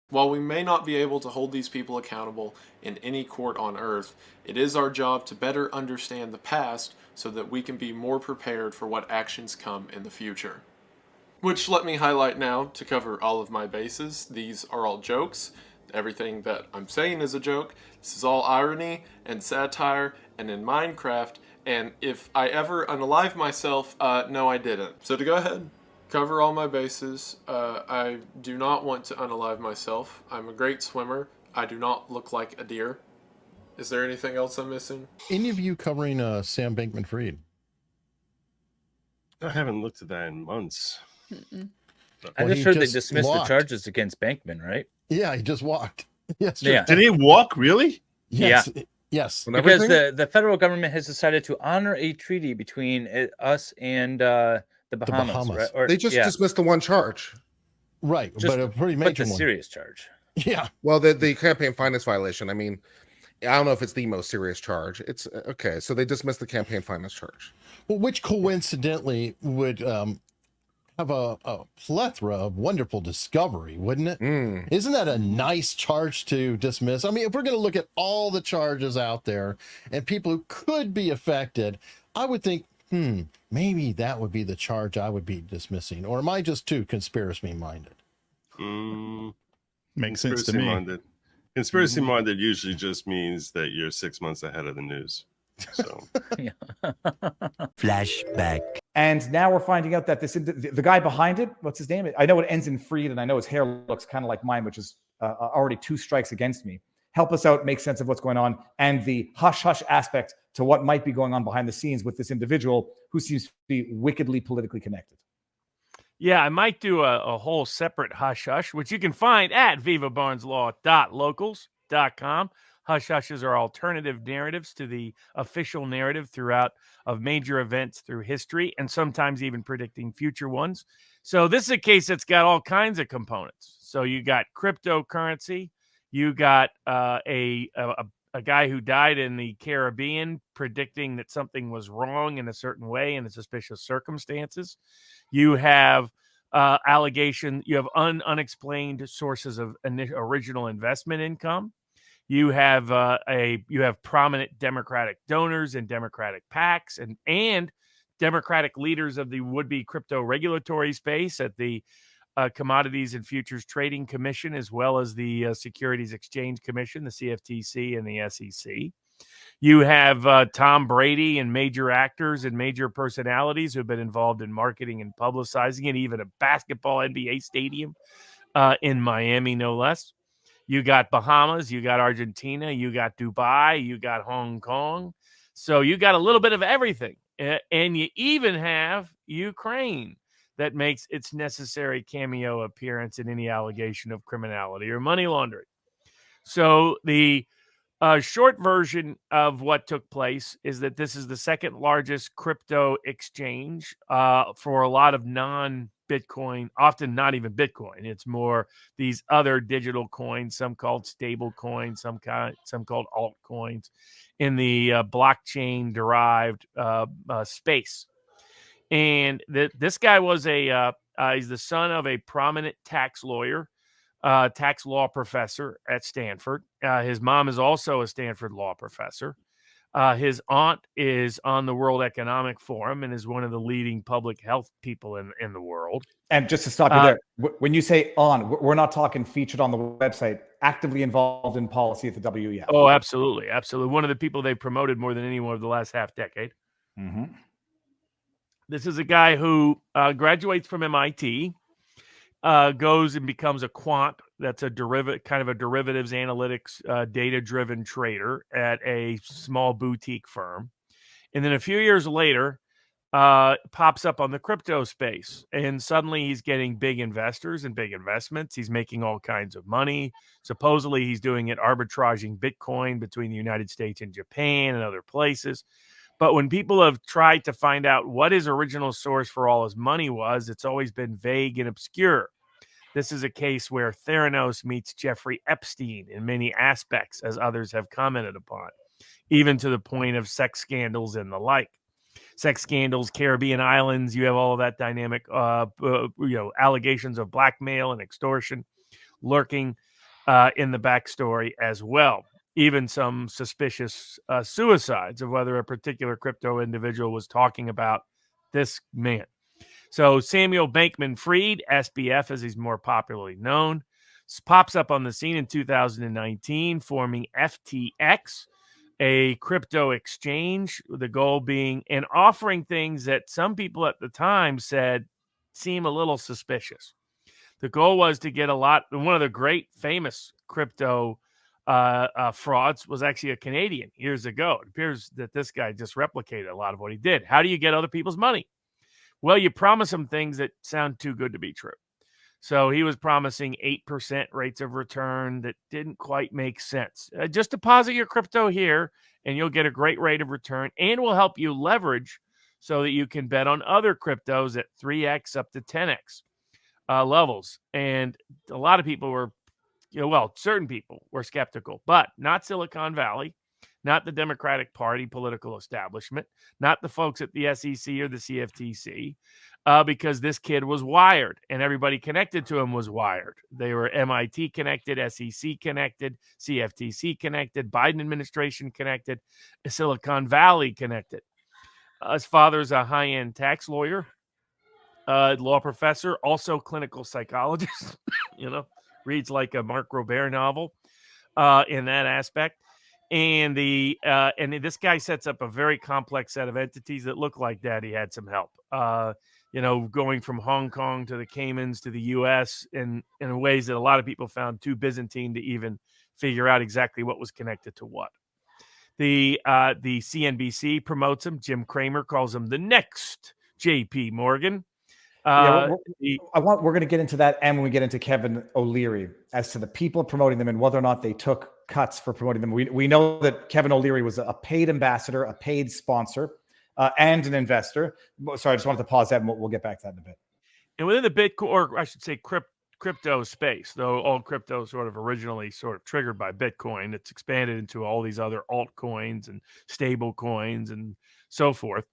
While we may not be able to hold these people accountable in any court on earth, it is our job to better understand the past so that we can be more prepared for what actions come in the future. Which let me highlight now to cover all of my bases. These are all jokes. Everything that I'm saying is a joke. This is all irony and satire and in Minecraft. And if I ever unalive myself, no, I didn't. So to go ahead, cover all my bases. I do not want to unalive myself. I'm a great swimmer. I do not look like a deer. Is there anything else I'm missing? Any of you covering Sam Bankman-Fried? I haven't looked at that in months. I just heard they dismissed the charges against Bankman, right? Yeah, he just walked. Yes. Yeah. Did he walk, really? Yes. Yeah. Yes. Because the federal government has decided to honor a treaty between us and the Bahamas. Right? Or, they just dismissed the one charge. Right. But a pretty major one. Serious charge. Yeah. Well, the campaign finance violation, I mean, I don't know if it's the most serious charge. It's okay. So they dismissed the campaign finance charge. Well, which coincidentally would have a plethora of wonderful discovery, wouldn't it? Isn't that a nice charge to dismiss? I mean, if we're going to look at all the charges out there and people who could be affected, I would think, maybe that would be the charge I would be dismissing. Or am I just too conspiracy minded? Makes sense to me. Minded. Conspiracy minded usually just means that you're 6 months ahead of the news. So Flashback. And now we're finding out that the guy behind it, what's his name? I know it ends in Freed, and I know his hair looks kind of like mine, which is already 2 strikes against me. Help us out, make sense of what's going on, and the hush-hush aspect to what might be going on behind the scenes with this individual who seems to be wickedly politically connected. Yeah, I might do a whole separate hush-hush, which you can find at vivabarneslaw.locals.com. Hush-hushes are alternative narratives to the official narrative throughout of major events through history and sometimes even predicting future ones. So this is a case that's got all kinds of components. So you got cryptocurrency, you got a guy who died in the Caribbean predicting that something was wrong in a certain way in the suspicious circumstances. You have allegation, you have unexplained sources of original investment income. You have prominent Democratic donors and Democratic PACs and Democratic leaders of the would-be crypto regulatory space at the Commodities and Futures Trading Commission, as well as the Securities Exchange Commission, the CFTC, and the SEC. You have Tom Brady and major actors and major personalities who have been involved in marketing and publicizing it, even a basketball NBA stadium in Miami, no less. You got Bahamas, you got Argentina, you got Dubai, you got Hong Kong. So you got a little bit of everything. And you even have Ukraine that makes its necessary cameo appearance in any allegation of criminality or money laundering. So the short version of what took place is that this is the second largest crypto exchange for a lot of non-Bitcoin, often not even Bitcoin. It's more these other digital coins, some called stable coins, some called altcoins in the blockchain-derived space. And this guy was he's the son of a prominent tax lawyer, tax law professor at Stanford. His mom is also a Stanford law professor. His aunt is on the World Economic Forum and is one of the leading public health people in the world. And just to stop you there, when you say on, we're not talking featured on the website, actively involved in policy at the WEF. Oh, absolutely. Absolutely. One of the people they promoted more than anyone over the last half decade. Mm-hmm. This is a guy who graduates from MIT, goes and becomes a quant. That's a derivatives analytics, data-driven trader at a small boutique firm. And then a few years later, pops up on the crypto space. And suddenly he's getting big investors and big investments. He's making all kinds of money. Supposedly he's doing it arbitraging Bitcoin between the United States and Japan and other places. But when people have tried to find out what his original source for all his money was, it's always been vague and obscure. This is a case where Theranos meets Jeffrey Epstein in many aspects, as others have commented upon, even to the point of sex scandals and the like. Sex scandals, Caribbean islands, you have all of that dynamic, allegations of blackmail and extortion lurking. in the backstory as well. Even some suspicious suicides of whether a particular crypto individual was talking about this man. So Samuel Bankman-Fried, SBF as he's more popularly known, pops up on the scene in 2019, forming FTX, a crypto exchange, the goal being and offering things that some people at the time said seem a little suspicious. The goal was to get one of the great famous crypto frauds was actually a Canadian years ago. It appears that this guy just replicated a lot of what he did. How do you get other people's money? Well, you promise them things that sound too good to be true. So he was promising 8% rates of return that didn't quite make sense. Just deposit your crypto here and you'll get a great rate of return, and will help you leverage so that you can bet on other cryptos at 3x up to 10x levels. And a lot of people were, certain people were skeptical, but not Silicon Valley, not the Democratic Party political establishment, not the folks at the SEC or the CFTC, because this kid was wired and everybody connected to him was wired. They were MIT connected, SEC connected, CFTC connected, Biden administration connected, Silicon Valley connected. His father's a high-end tax lawyer, law professor, also clinical psychologist, reads like a Mark Robert novel in that aspect. And this guy sets up a very complex set of entities that look like Daddy had some help. Going from Hong Kong to the Caymans to the U.S. in ways that a lot of people found too Byzantine to even figure out exactly what was connected to what. The CNBC promotes him. Jim Cramer calls him the next J.P. Morgan. We're going to get into that, and when we get into Kevin O'Leary as to the people promoting them and whether or not they took cuts for promoting them. We know that Kevin O'Leary was a paid ambassador, a paid sponsor, and an investor. Sorry, I just wanted to pause that, and we'll get back to that in a bit. And within the Bitcoin, or I should say crypto space, though all crypto sort of originally sort of triggered by Bitcoin, it's expanded into all these other altcoins and stable coins and so forth,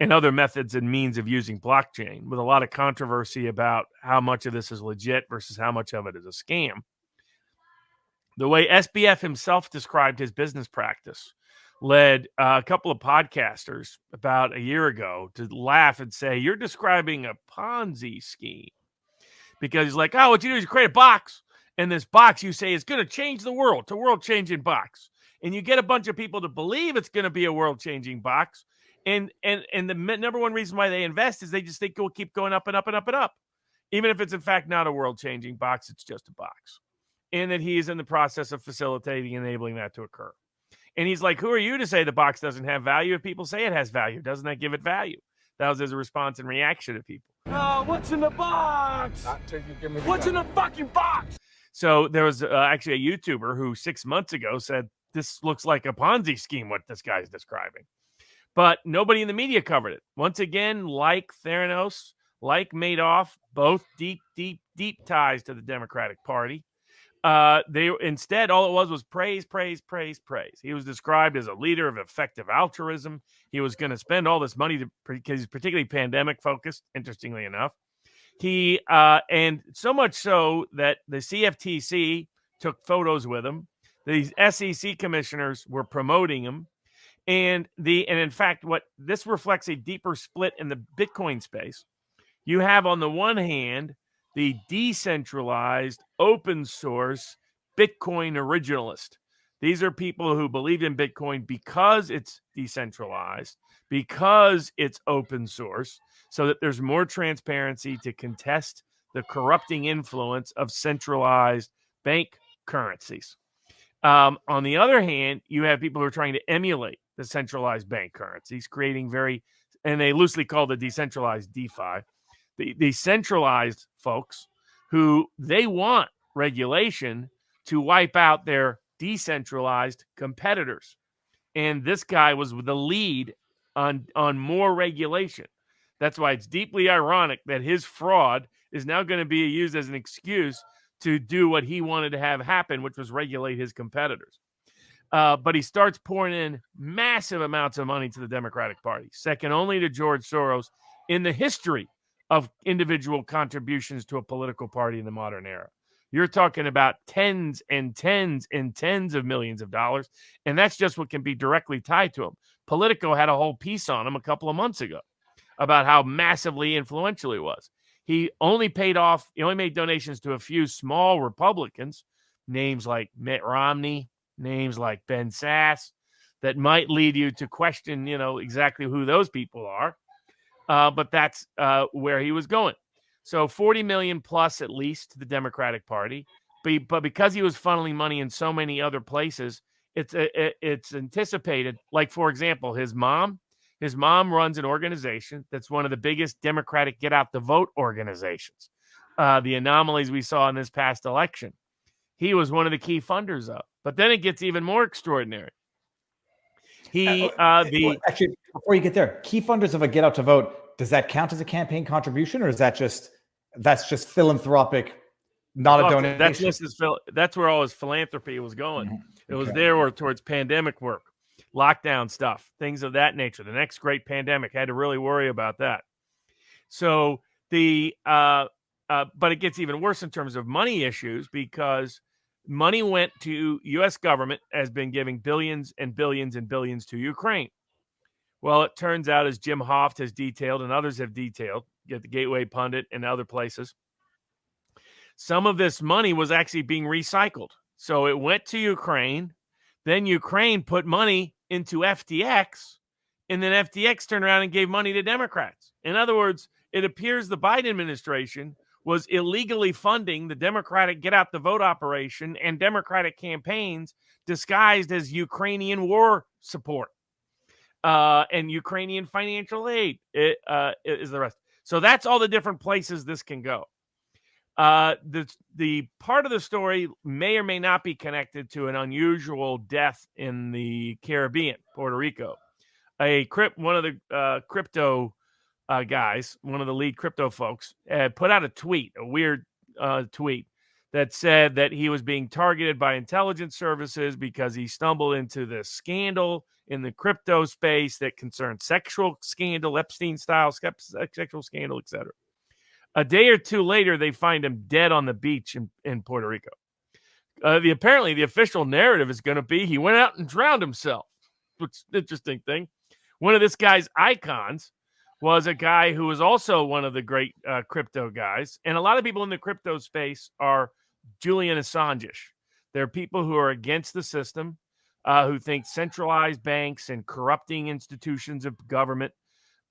and other methods and means of using blockchain, with a lot of controversy about how much of this is legit versus how much of it is a scam. The way SBF himself described his business practice led a couple of podcasters about a year ago to laugh and say, "You're describing a Ponzi scheme." Because he's like, "Oh, what you do is you create a box, and this box you say is going to change the world. It's a world-changing box. And you get a bunch of people to believe it's going to be a world-changing box. And the number one reason why they invest is they just think it will keep going up and up and up and up. Even if it's in fact not a world-changing box, it's just a box." And that he is in the process of facilitating, enabling that to occur. And he's like, "Who are you to say the box doesn't have value? If people say it has value, doesn't that give it value?" That was his response and reaction to people. What's in the box? What's in the fucking box? So there was actually a YouTuber who 6 months ago said, "This looks like a Ponzi scheme, what this guy's describing." But nobody in the media covered it. Once again, like Theranos, like Madoff, both deep ties to the Democratic Party. They instead, all it was praise. He was described as a leader of effective altruism. He was going to spend all this money because he's particularly pandemic focused, interestingly enough. He and so much so that the CFTC took photos with him. The SEC commissioners were promoting him. And in fact, what this reflects a deeper split in the Bitcoin space. You have on the one hand the decentralized, open source Bitcoin originalist. These are people who believe in Bitcoin because it's decentralized, because it's open source, so that there's more transparency to contest the corrupting influence of centralized bank currencies. On the other hand, you have people who are trying to emulate the centralized bank currencies, creating and they loosely call the decentralized DeFi. The centralized folks who they want regulation to wipe out their decentralized competitors. And this guy was the lead on more regulation. That's why it's deeply ironic that his fraud is now going to be used as an excuse to do what he wanted to have happen, which was regulate his competitors. But he starts pouring in massive amounts of money to the Democratic Party, second only to George Soros in the history of individual contributions to a political party in the modern era. You're talking about tens and tens and tens of millions of dollars. And that's just what can be directly tied to him. Politico had a whole piece on him a couple of months ago about how massively influential he was. He only made donations to a few small Republicans, names like Mitt Romney, names like Ben Sass, that might lead you to question, exactly who those people are. But that's where he was going. So 40 million plus at least to the Democratic Party. But because he was funneling money in so many other places, it's anticipated. Like, for example, his mom runs an organization that's one of the biggest Democratic get out the vote organizations. The anomalies we saw in this past election, he was one of the key funders of. But then it gets even more extraordinary. Actually, before you get there, key funders of a get out to vote, does that count as a campaign contribution, or is that's just philanthropic, not a donation? That's where all his philanthropy was going. Mm-hmm. It was there or towards pandemic work, lockdown stuff, things of that nature. The next great pandemic had to really worry about that. So but it gets even worse in terms of money issues, because money went to U.S. government has been giving billions and billions and billions to Ukraine. Well, it turns out, as Jim Hoft has detailed and others have detailed, get the Gateway Pundit and other places, some of this money was actually being recycled. So it went to Ukraine, then Ukraine put money into FTX, and then FTX turned around and gave money to Democrats. In other words, it appears the Biden administration was illegally funding the Democratic get out the vote operation and Democratic campaigns disguised as Ukrainian war support and Ukrainian financial aid is the rest. So that's all the different places this can go. The part of the story may or may not be connected to an unusual death in the Caribbean, Puerto Rico. One of the crypto guys, one of the lead crypto folks, put out a weird tweet that said that he was being targeted by intelligence services because he stumbled into this scandal in the crypto space that concerned sexual scandal, Epstein-style sexual scandal, etc. A day or two later, they find him dead on the beach in Puerto Rico. Apparently, the official narrative is going to be he went out and drowned himself, which is an interesting thing. One of this guy's icons was a guy who was also one of the great crypto guys. And a lot of people in the crypto space are Julian Assange-ish. They're people who are against the system, who think centralized banks and corrupting institutions of government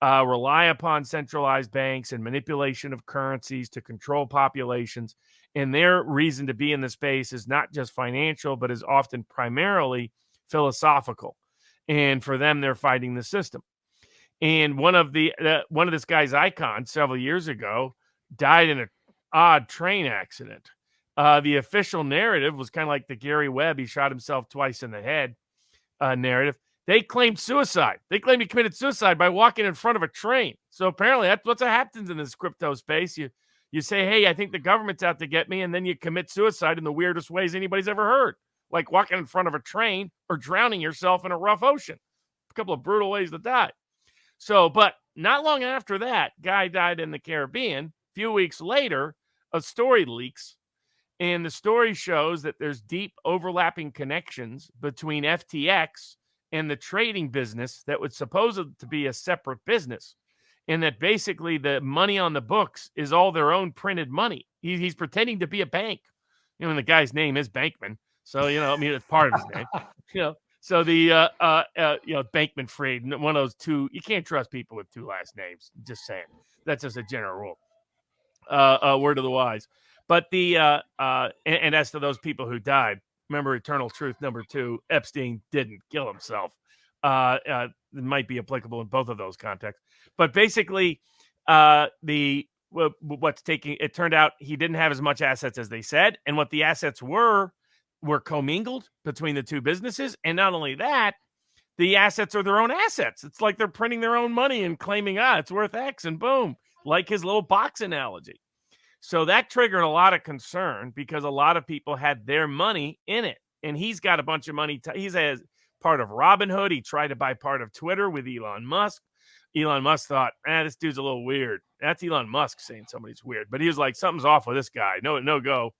rely upon centralized banks and manipulation of currencies to control populations. And their reason to be in the space is not just financial, but is often primarily philosophical. And for them, they're fighting the system. And one of this guy's icons several years ago died in an odd train accident. The official narrative was kind of like the Gary Webb, he shot himself twice in the head narrative. They claimed suicide. They claimed he committed suicide by walking in front of a train. So apparently that's what happens in this crypto space. You say, hey, I think the government's out to get me, and then you commit suicide in the weirdest ways anybody's ever heard, like walking in front of a train or drowning yourself in a rough ocean. A couple of brutal ways to die. So, but not long after that, guy died in the Caribbean. A few weeks later, a story leaks, and the story shows that there's deep overlapping connections between FTX and the trading business that was supposed to be a separate business, and that basically the money on the books is all their own printed money. He's pretending to be a bank. And the guy's name is Bankman. So, it's part of his name, So the, Bankman-Fried, one of those two, you can't trust people with two last names. Just saying. That's just a general rule. Word of the wise. But and as to those people who died, remember eternal truth number 2, Epstein didn't kill himself. It might be applicable in both of those contexts. But basically, it turned out he didn't have as much assets as they said. And what the assets were commingled between the two businesses. And not only that, the assets are their own assets. It's like they're printing their own money and claiming, it's worth X, and boom, like his little box analogy. So that triggered a lot of concern because a lot of people had their money in it. And he's got a bunch of money. He's as part of Robinhood. He tried to buy part of Twitter with Elon Musk. Elon Musk thought, this dude's a little weird. That's Elon Musk saying somebody's weird. But he was like, something's off with this guy. No go.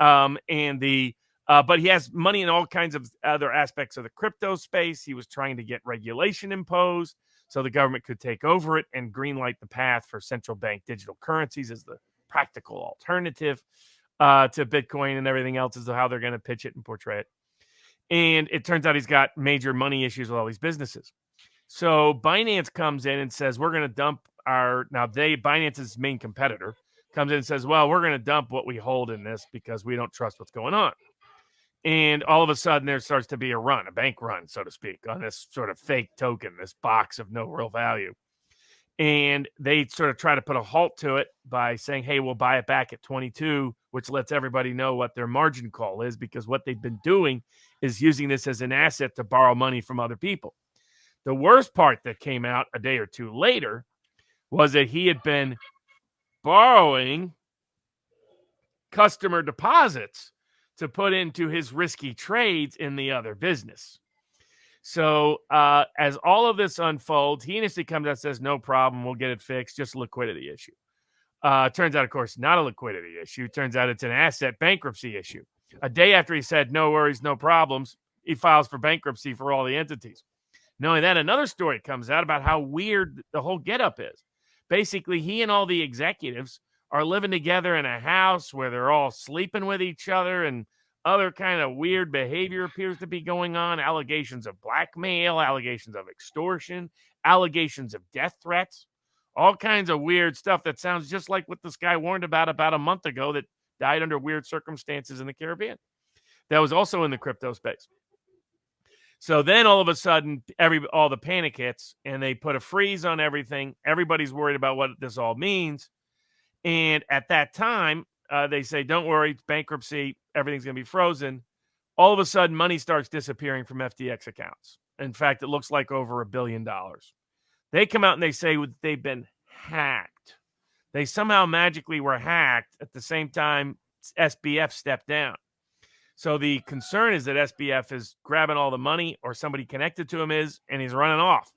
And but he has money in all kinds of other aspects of the crypto space. He was trying to get regulation imposed so the government could take over it and greenlight the path for central bank digital currencies as the practical alternative to Bitcoin and everything else, as to how they're going to pitch it and portray it. And it turns out he's got major money issues with all these businesses. So Binance comes in and says, we're going to dump Binance's main competitor comes in and says, well, we're going to dump what we hold in this because we don't trust what's going on. And all of a sudden there starts to be a bank run, so to speak, on this sort of fake token, this box of no real value. And they sort of try to put a halt to it by saying, hey, we'll buy it back at 22, which lets everybody know what their margin call is, because what they've been doing is using this as an asset to borrow money from other people. The worst part that came out a day or two later was that he had been borrowing customer deposits to put into his risky trades in the other business. So as all of this unfolds, he initially comes out and says, no problem, we'll get it fixed, just a liquidity issue. Turns out, of course, not a liquidity issue. Turns out it's an asset bankruptcy issue. A day after he said, no worries, no problems, he files for bankruptcy for all the entities. Not only that, another story comes out about how weird the whole getup is. Basically, he and all the executives are living together in a house where they're all sleeping with each other, and other kind of weird behavior appears to be going on. Allegations of blackmail, allegations of extortion, allegations of death threats, all kinds of weird stuff that sounds just like what this guy warned about a month ago that died under weird circumstances in the Caribbean. That was also in the crypto space. So then all of a sudden, all the panic hits, and they put a freeze on everything. Everybody's worried about what this all means. And at that time, they say, don't worry, it's bankruptcy, everything's going to be frozen. All of a sudden, money starts disappearing from FTX accounts. In fact, it looks like over $1 billion. They come out and they say they've been hacked. They somehow magically were hacked at the same time SBF stepped down. So the concern is that SBF is grabbing all the money, or somebody connected to him is, and he's running off.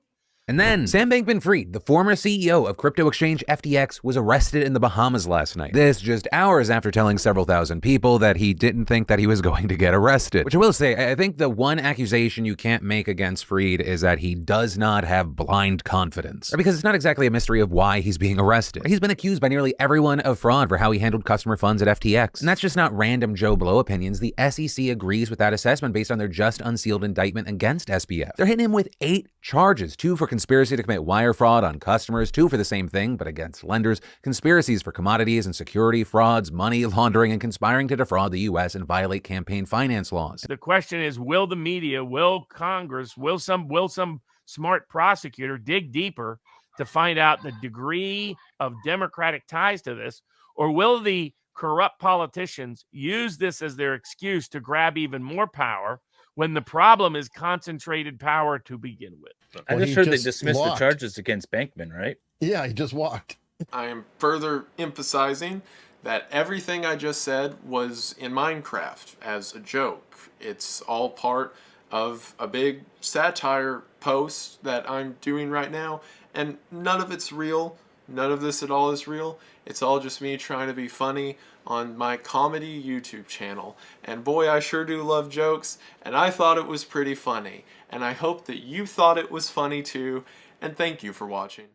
And then Sam Bankman-Fried, the former CEO of crypto exchange FTX, was arrested in the Bahamas last night. This just hours after telling several thousand people that he didn't think that he was going to get arrested. Which I will say, I think the one accusation you can't make against Fried is that he does not have blind confidence. Because it's not exactly a mystery of why he's being arrested. He's been accused by nearly everyone of fraud for how he handled customer funds at FTX. And that's just not random Joe Blow opinions. The SEC agrees with that assessment based on their just unsealed indictment against SBF. They're hitting him with 8 charges, 2 for conspiracy to commit wire fraud on customers, 2 for the same thing but against lenders, conspiracies for commodities and security frauds, money laundering, and conspiring to defraud the U.S. and violate campaign finance laws. The question is, will the media, will Congress, will some smart prosecutor dig deeper to find out the degree of Democratic ties to this, or will the corrupt politicians use this as their excuse to grab even more power when the problem is concentrated power to begin with? I just heard they dismissed the charges against Bankman, right? Yeah, he just walked. I am further emphasizing that everything I just said was in Minecraft as a joke. It's all part of a big satire post that I'm doing right now, and none of it's real. None of this at all is real. It's all just me trying to be funny on my comedy YouTube channel. And boy, I sure do love jokes, and I thought it was pretty funny. And I hope that you thought it was funny too, and thank you for watching.